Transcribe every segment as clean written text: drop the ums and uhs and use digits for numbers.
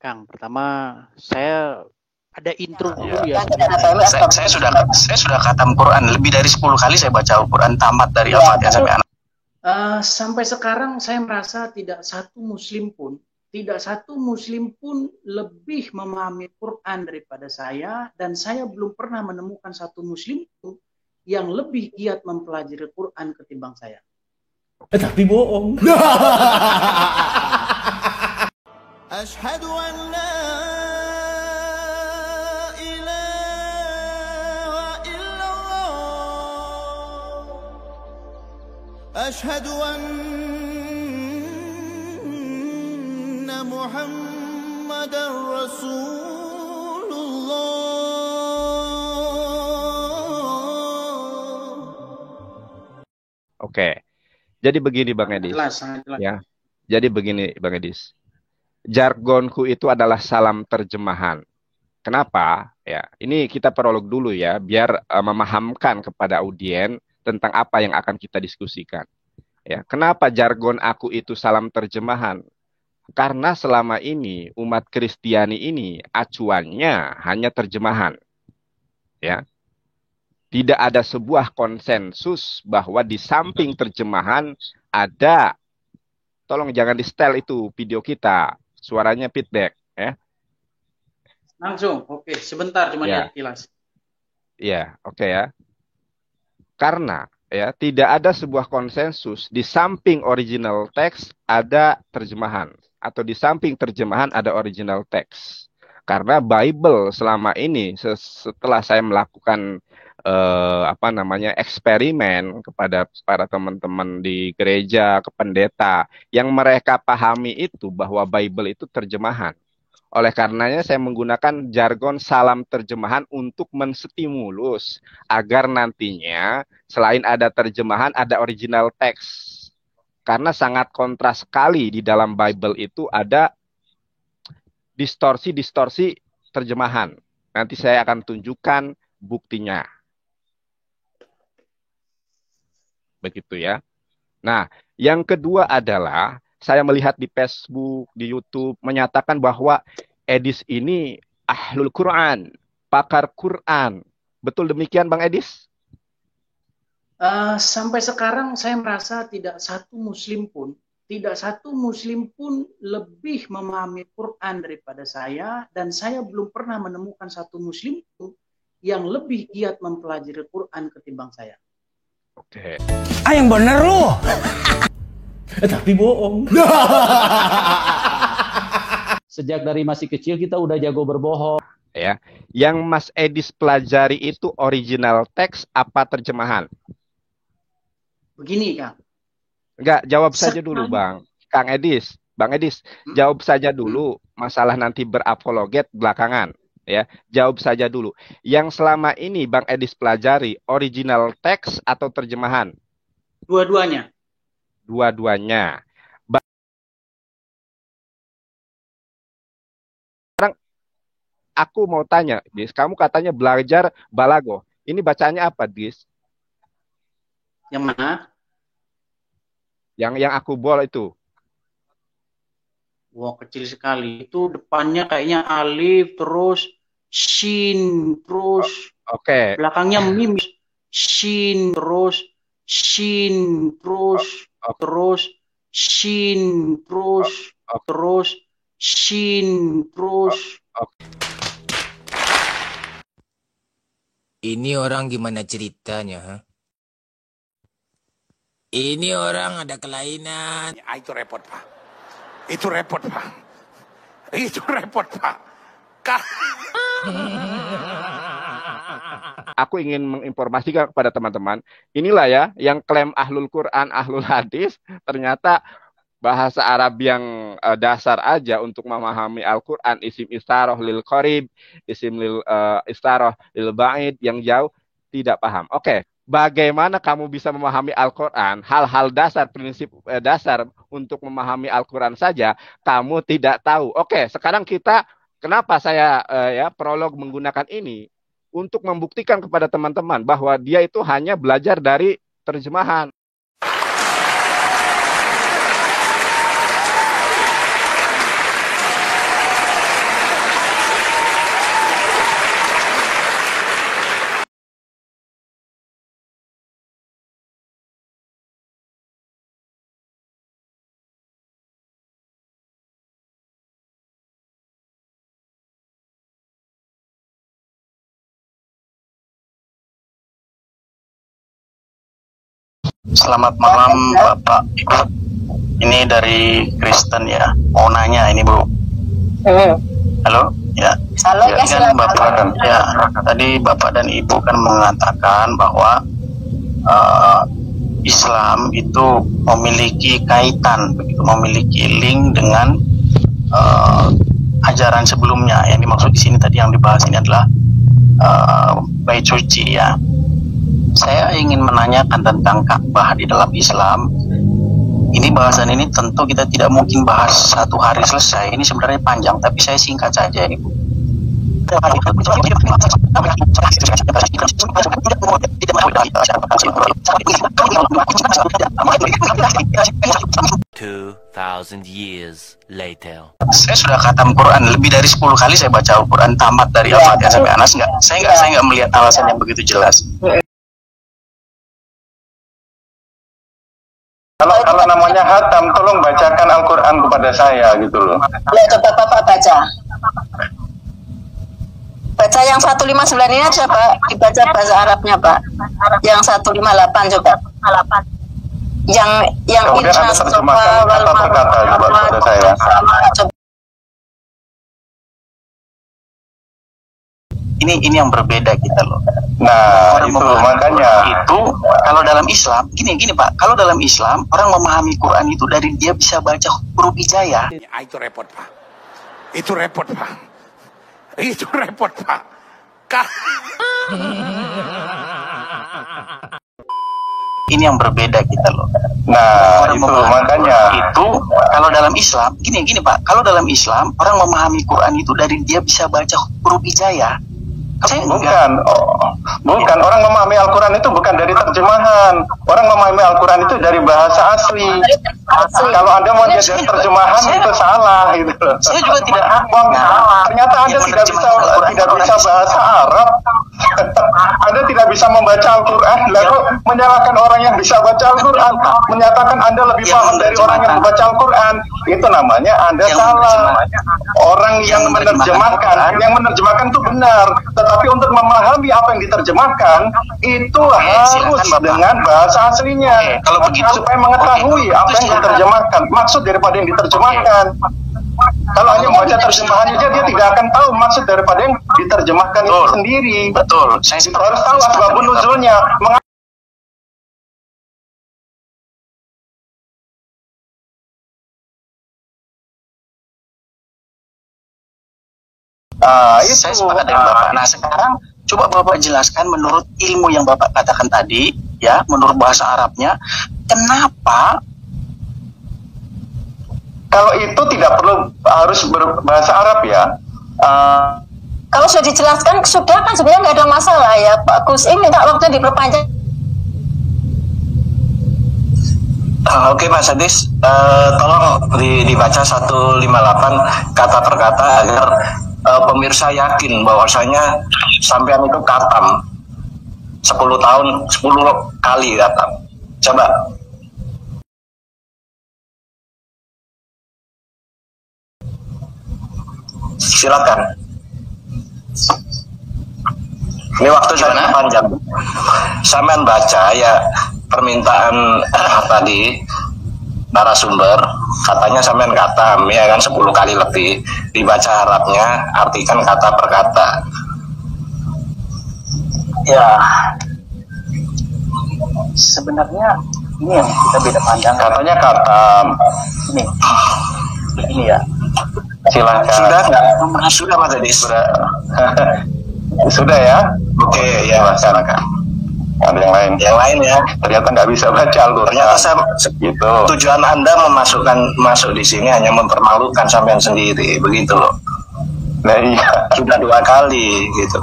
Kang, pertama saya ada intro dulu ya. Saya sudah khatam Quran lebih dari 10 kali. Saya baca Al-Quran tamat dari Al-Fatihah sampai anak. Sampai sekarang saya merasa tidak satu muslim pun lebih memahami Quran daripada saya, dan saya belum pernah menemukan satu muslim pun yang lebih giat mempelajari Quran ketimbang saya. Tapi bohong. Asyhadu an la ilaha illallah. Asyhadu anna Muhammadar Rasulullah. Oke. Jadi begini Bang Edis. Sangat jelas. Ya. Jadi begini Bang Edis. Jargonku itu adalah salam terjemahan. Kenapa? Ya, ini kita prolog dulu ya, biar memahamkan kepada audien tentang apa yang akan kita diskusikan. Ya, kenapa jargon aku itu salam terjemahan? Karena selama ini umat Kristiani ini acuannya hanya terjemahan. Ya. Tidak ada sebuah konsensus bahwa di samping terjemahan ada, tolong jangan di-setel itu video kita. Suaranya feedback, ya. Langsung, oke. Sebentar cuma ya. Kilas. Iya, oke ya. Karena ya tidak ada sebuah konsensus di samping original text ada terjemahan, atau di samping terjemahan ada original text. Karena Bible selama ini setelah saya melakukan eksperimen kepada para teman-teman di gereja, ke pendeta, yang mereka pahami itu bahwa Bible itu terjemahan. Oleh karenanya saya menggunakan jargon salam terjemahan untuk menstimulus agar nantinya selain ada terjemahan ada original text. Karena sangat kontras sekali di dalam Bible itu ada distorsi terjemahan. Nanti saya akan tunjukkan buktinya. Begitu ya. Nah, yang kedua adalah saya melihat di Facebook, di YouTube menyatakan bahwa Edis ini ahlul Quran, pakar Quran. Betul demikian Bang Edis? Sampai sekarang saya merasa tidak satu muslim pun lebih memahami Quran daripada saya, dan saya belum pernah menemukan satu muslim pun yang lebih giat mempelajari Quran ketimbang saya. Oke. Yang bener lu. Tapi bohong. Sejak dari masih kecil kita udah jago berbohong. Ya, yang Mas Edis pelajari itu original teks apa terjemahan? Begini, Kang. Enggak, jawab saja dulu, Bang. Kang Edis, Bang Edis, jawab saja dulu. Masalah nanti berapologet belakangan. Ya, jawab saja dulu. Yang selama ini Bang Edis pelajari original teks atau terjemahan? Dua-duanya. Dua-duanya. Sekarang aku mau tanya, Dis, kamu katanya belajar balago. Ini bacanya apa, Dis? Yang mana? Yang aku bol itu. Wah, kecil sekali. Itu depannya kayaknya alif, terus shin, terus Oke. Belakangnya mim, shin, terus shin, terus terus shin, terus terus shin, terus. Ini orang gimana ceritanya, ha? Ini orang ada kelainan. Itu repot, Pak. Itu repot, Pak. Aku ingin menginformasikan kepada teman-teman, inilah ya yang klaim ahlul Quran, ahlul hadis, ternyata bahasa Arab yang dasar aja untuk memahami Al-Quran, isim istaroh lil qarib, isim istaroh lil ba'id, yang jauh tidak paham. Oke, bagaimana kamu bisa memahami Al-Quran? Hal-hal dasar, prinsip dasar untuk memahami Al-Quran saja kamu tidak tahu. Oke, sekarang kenapa saya prolog menggunakan ini? Untuk membuktikan kepada teman-teman bahwa dia itu hanya belajar dari terjemahan. Selamat malam Bapak Ibu. Ini dari Kristen ya. Mau nanya ini Bu. Halo? Ya. Halo, ya, kan Bapak ya, tadi Bapak dan Ibu kan mengatakan bahwa Islam itu memiliki kaitan, begitu, memiliki link dengan ajaran sebelumnya. Yang dimaksud di sini tadi yang dibahas ini adalah bait suci ya. Saya ingin menanyakan tentang Ka'bah di dalam Islam. Ini bahasan ini tentu kita tidak mungkin bahas satu hari selesai. Ini sebenarnya panjang, tapi saya singkat saja ini Bu. Years later. Saya sudah khatam Quran lebih dari 10 kali. Saya baca Al-Quran tamat dari Al-Fatihah sampai Anas. Saya nggak melihat alasan yang begitu jelas. Kalau namanya khatam, tolong bacakan Al-Quran kepada saya gitu loh. Ya, coba Bapak baca. Baca yang 159 ini aja Pak, dibaca bahasa Arabnya Pak. Yang 158 coba. Yang kemudian Anda terjemahkan kata per kata coba kepada saya. Ini yang berbeda kita loh. Nah, itu makanya itu kalau dalam Islam gini Pak, kalau dalam Islam orang memahami Quran itu dari dia bisa baca huruf hijaiyah. Itu repot Pak. Itu repot Pak. Itu repot Pak. Ini yang berbeda kita loh. Nah, itu makanya itu kalau dalam Islam gini Pak, kalau dalam Islam orang memahami Quran itu dari dia bisa baca huruf hijaiyah. Bukan. Orang memahami Al-Quran itu bukan dari terjemahan. Orang memahami Al-Quran itu dari bahasa asli. Kalau Anda mau lihat dari terjemahan itu salah gitu. Saya juga tidak ternyata Anda tidak bisa bahasa Arab. Anda tidak bisa membaca Al-Quran. Lalu menyalahkan orang yang bisa baca Al-Quran, menyatakan Anda lebih paham dari orang yang membaca Al-Quran. Itu namanya Anda salah. Orang yang menerjemahkan itu benar. Tetapi untuk memahami apa yang diterjemahkan itu harus dengan bahasa aslinya. Kalau begitu supaya mengetahui apa yang diterjemahkan, maksud daripada yang diterjemahkan. Kalau hanya membaca terjemahannya aja dia tidak akan tahu maksud daripada yang diterjemahkan itu sendiri. Betul. Saya harus tahu asbabun nuzulnya. Itu. Saya sepakat dengan Bapak. Nah sekarang coba Bapak jelaskan menurut ilmu yang Bapak katakan tadi, ya, menurut bahasa Arabnya, kenapa kalau itu tidak perlu harus berbahasa Arab ya? Kalau sudah dijelaskan sudah kan sebenarnya nggak ada masalah ya Pak Gus. Ini minta waktu diperpanjang. Oke Pak Sadis, tolong dibaca 158 kata per kata agar pemirsa yakin bahwasanya sampean itu khatam 10 tahun 10 kali khatam. Coba. Silakan. Ini waktu saya panjang. Sampean baca ya permintaan tadi narasumber, katanya sampean khatam ya kan 10 kali lebih, dibaca Arabnya, artikan kata per kata. Ya, sebenarnya ini yang kita beda pandangan. Katanya khatam. Ini ya. Silakan. Sudah nggak? Sudah Mas Edi. Sudah ya. Oke ya silakan. Ada yang lain? Yang lain ya. Ternyata nggak bisa baca Al-Quran. Ternyata gitu. Tujuan Anda masuk di sini hanya mempermalukan sampean sendiri, begitu loh. Nah iya. Sudah 2 kali gitu.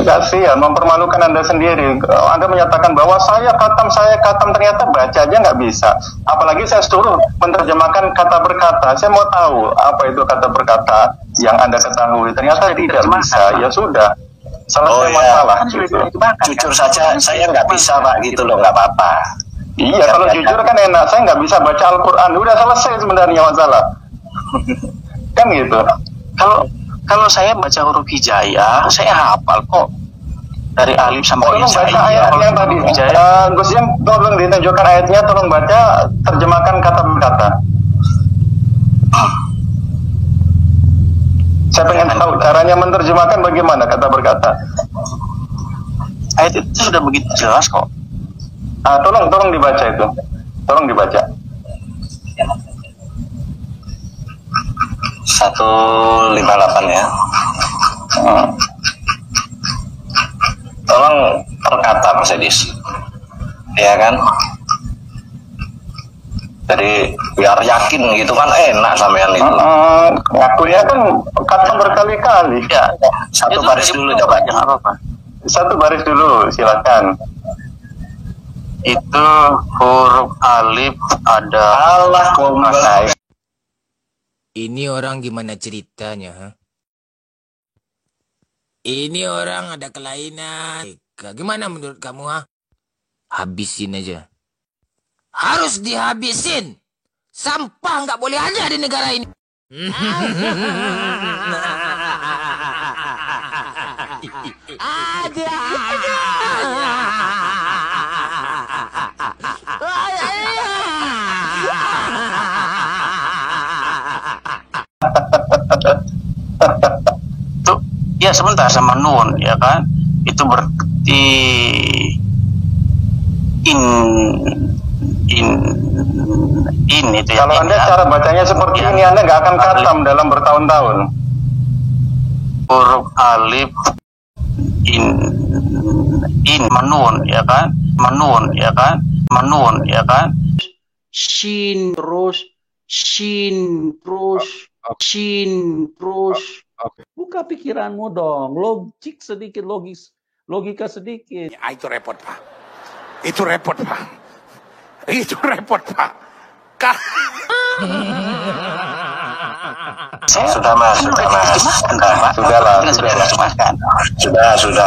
Kasihan, mempermalukan Anda sendiri. Anda menyatakan bahwa saya khatam, ternyata baca aja nggak bisa. Apalagi saya suruh menerjemahkan kata per kata. Saya mau tahu apa itu kata per kata yang Anda ketahui. Ternyata tidak bisa. Ya sudah. Selesai masalah. Gitu. Jujur saja, saya nggak bisa Pak, gitu loh, nggak apa-apa. Iya, kalau jujur kan enak. Saya nggak bisa baca Al-Quran. Udah selesai sebenarnya masalah. Kan gitu. Kalau saya baca huruf hijaiyah, saya hafal kok. dari alif sampai tolong baca ayatnya tadi. Gus Jem, tolong ditunjukkan ayatnya, tolong baca, terjemahkan kata per kata. Saya pengen tahu caranya menerjemahkan bagaimana kata per kata. Ayat itu sudah begitu jelas kok. Tolong dibaca itu. Tolong dibaca. 158 ya. Tolong perkata Mas Edis. Ya kan? Jadi biar yakin gitu kan enak sampean itu. Ngakunya kan kata berkali-kali. Ya, satu baris dulu coba, jangan apa-apa. Satu baris dulu, silakan. Itu huruf alif ada Allah kompleks. Ini orang gimana ceritanya, ha? Ini orang ada kelainan. Gimana menurut kamu, ha? Habisin aja. Harus dihabisin. Sampah nggak boleh ada di negara ini. Tuh, ya sebentar sama nun ya kan, itu berarti in itu ya. Kalau Anda cara bacanya seperti ini, Anda nggak akan khatam dalam bertahun-tahun. Huruf alif menun ya kan, menun ya kan, menun ya kan. Shin terus, shin terus, shin terus. Buka pikiranmu dong, logik sedikit, logika sedikit. Ya, itu repot Pak. Itu repot Pak. Itu repot Pak. Sudah mas. Sudah mas. Sudah.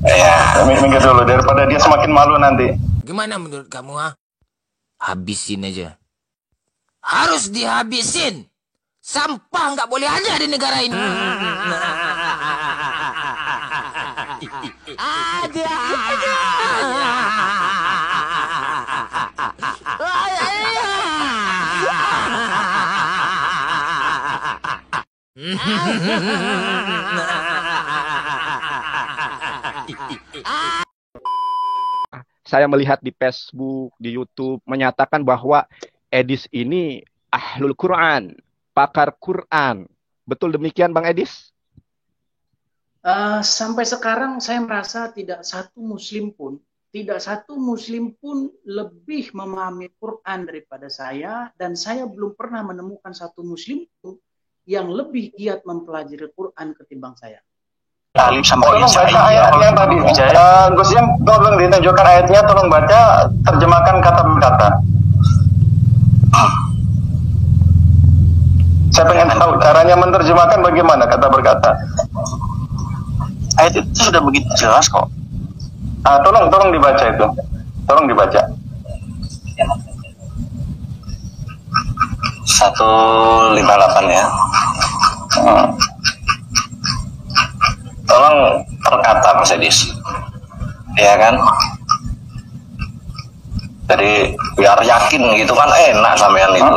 Ya. Minggir dulu daripada dia semakin malu nanti. Gimana menurut kamu, ha? Habisin aja. Harus dihabisin. Sampah nggak boleh ada di negara ini. Saya melihat di Facebook, di YouTube menyatakan bahwa Edis ini ahlul Quran, pakar Quran. Betul demikian Bang Edis? Sampai sekarang saya merasa tidak satu muslim pun lebih memahami Quran daripada saya, dan saya belum pernah menemukan satu muslim pun yang lebih giat mempelajari Quran ketimbang saya. Tolong baca ayatnya tadi. Gus Jem, tolong ditunjukkan ayatnya, tolong baca, terjemahkan kata per kata. Saya pengen tahu caranya menerjemahkan bagaimana kata per kata. Ayat itu sudah begitu jelas kok. Tolong dibaca itu. Tolong dibaca. 158 ya. Tolong perkata Mas Edis. Ya kan? Jadi biar yakin gitu kan enak sampean itu.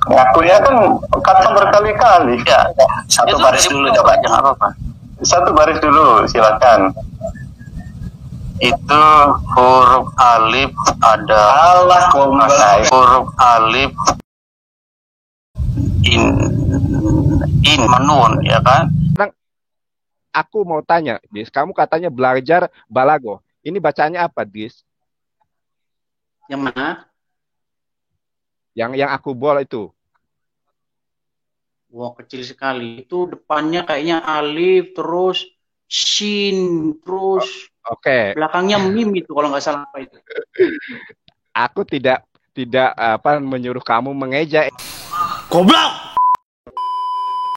Ngakunya kan kata berkali-kali. Ya, satu baris dulu coba, jangan apa-apa. Satu baris dulu, silakan. Itu huruf alif ada Allah kompleks. Huruf alif in menun ya kan. Aku mau tanya, Dis, kamu katanya belajar balago. Ini bacanya apa, Dis? Yang mana? Yang aku bol itu. Wah, kecil sekali. Itu depannya kayaknya alif, terus shin, terus belakangnya mim itu kalau nggak salah apa itu. Aku tidak menyuruh kamu mengeja. Goblok.